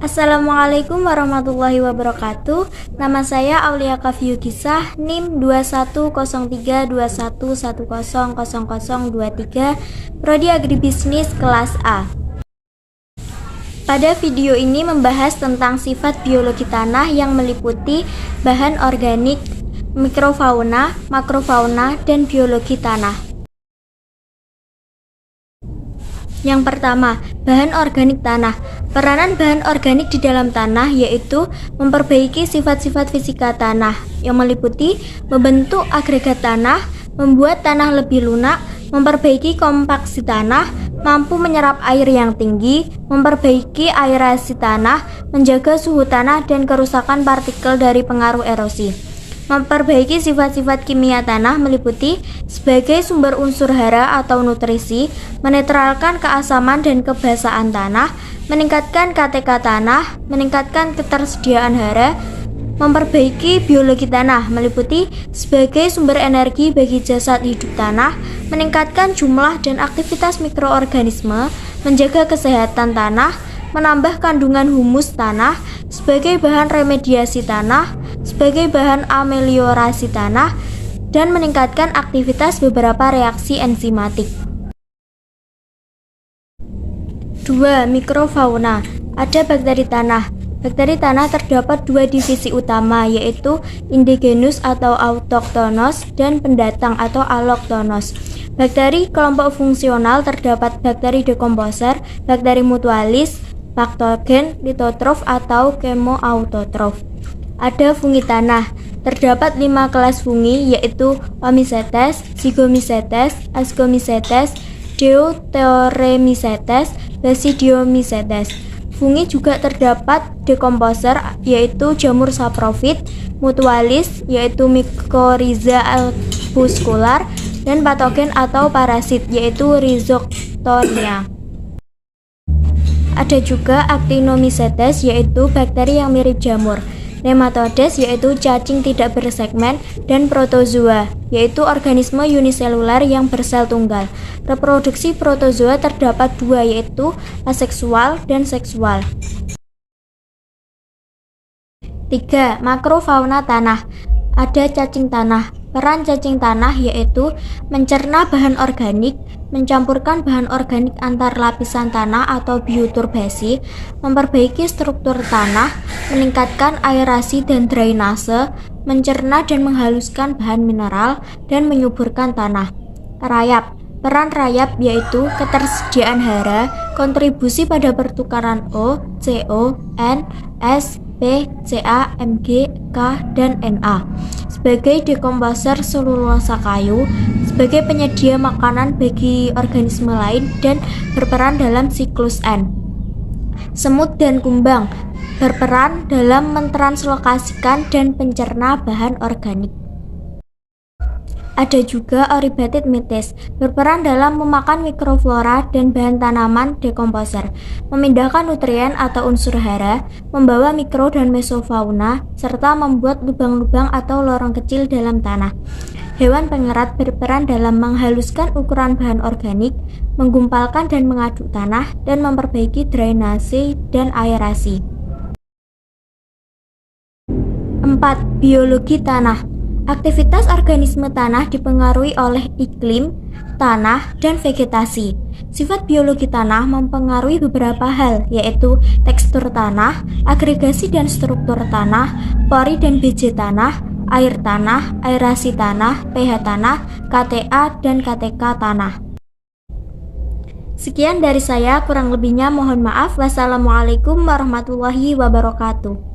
Assalamualaikum warahmatullahi wabarakatuh. Nama saya Aulia Kafiyukisah, NIM 210321100023, Prodi Agribisnis kelas A. Pada video ini membahas tentang sifat biologi tanah yang meliputi bahan organik, mikrofauna, makrofauna, dan biologi tanah. Yang pertama, bahan organik tanah. Peranan bahan organik di dalam tanah yaitu memperbaiki sifat-sifat fisika tanah yang meliputi membentuk agregat tanah, membuat tanah lebih lunak, memperbaiki kompaksi tanah, mampu menyerap air yang tinggi, memperbaiki aerasi tanah, menjaga suhu tanah dan kerusakan partikel dari pengaruh erosi. Memperbaiki sifat-sifat kimia tanah meliputi sebagai sumber unsur hara atau nutrisi, menetralkan keasaman dan kebasaan tanah, meningkatkan KTK tanah, meningkatkan ketersediaan hara, memperbaiki biologi tanah meliputi sebagai sumber energi bagi jasad hidup tanah, meningkatkan jumlah dan aktivitas mikroorganisme, menjaga kesehatan tanah, menambah kandungan humus tanah sebagai bahan remediasi tanah, sebagai bahan ameliorasi tanah, dan meningkatkan aktivitas beberapa reaksi enzimatik. 2. Mikrofauna. Ada bakteri tanah. Bakteri tanah terdapat dua divisi utama, yaitu indigenus atau autochthonous dan pendatang atau allocthonous. Bakteri kelompok fungsional terdapat bakteri dekomposer, bakteri mutualis, patogen, litotrof atau kemoautotrof. Ada fungi tanah. Terdapat 5 kelas fungi, yaitu Omycetes, Zygomycetes, Ascomycetes, Deuteromycetes, Basidiomycetes. Fungi juga terdapat dekomposer, yaitu jamur saprofit, mutualis, yaitu Mycorrhiza arbuscular, dan patogen atau parasit, yaitu Rhizoctonia. Ada juga Actinomycetes, yaitu bakteri yang mirip jamur, Nematodes, yaitu cacing tidak bersegmen, dan protozoa, yaitu organisme uniselular yang bersel tunggal. Reproduksi protozoa terdapat 2, yaitu aseksual dan seksual. 3. Makrofauna tanah. Ada cacing tanah. Peran cacing tanah yaitu mencerna bahan organik, mencampurkan bahan organik antar lapisan tanah atau bioturbasi, memperbaiki struktur tanah, meningkatkan aerasi dan drainase, mencerna dan menghaluskan bahan mineral, dan menyuburkan tanah. Rayap. Peran rayap yaitu ketersediaan hara, kontribusi pada pertukaran O, CO, N, S, P, Ca, Mg, K, dan Na. Sebagai dekomposer selulosa kayu, sebagai penyedia makanan bagi organisme lain, dan berperan dalam siklus N. Semut dan kumbang berperan dalam mentranslokasikan dan pencerna bahan organik. Ada juga Eurybates berperan dalam memakan mikroflora dan bahan tanaman dekomposer, memindahkan nutrien atau unsur hara, membawa mikro dan mesofauna, serta membuat lubang-lubang atau lorong kecil dalam tanah. Hewan pengerat berperan dalam menghaluskan ukuran bahan organik, menggumpalkan dan mengaduk tanah, dan memperbaiki drainase dan aerasi. 4. Biologi tanah. Aktivitas organisme tanah dipengaruhi oleh iklim, tanah, dan vegetasi. Sifat biologi tanah mempengaruhi beberapa hal, yaitu tekstur tanah, agregasi dan struktur tanah, pori dan biji tanah, air tanah, aerasi tanah, pH tanah, KTA, dan KTK tanah. Sekian dari saya, kurang lebihnya mohon maaf. Wassalamualaikum warahmatullahi wabarakatuh.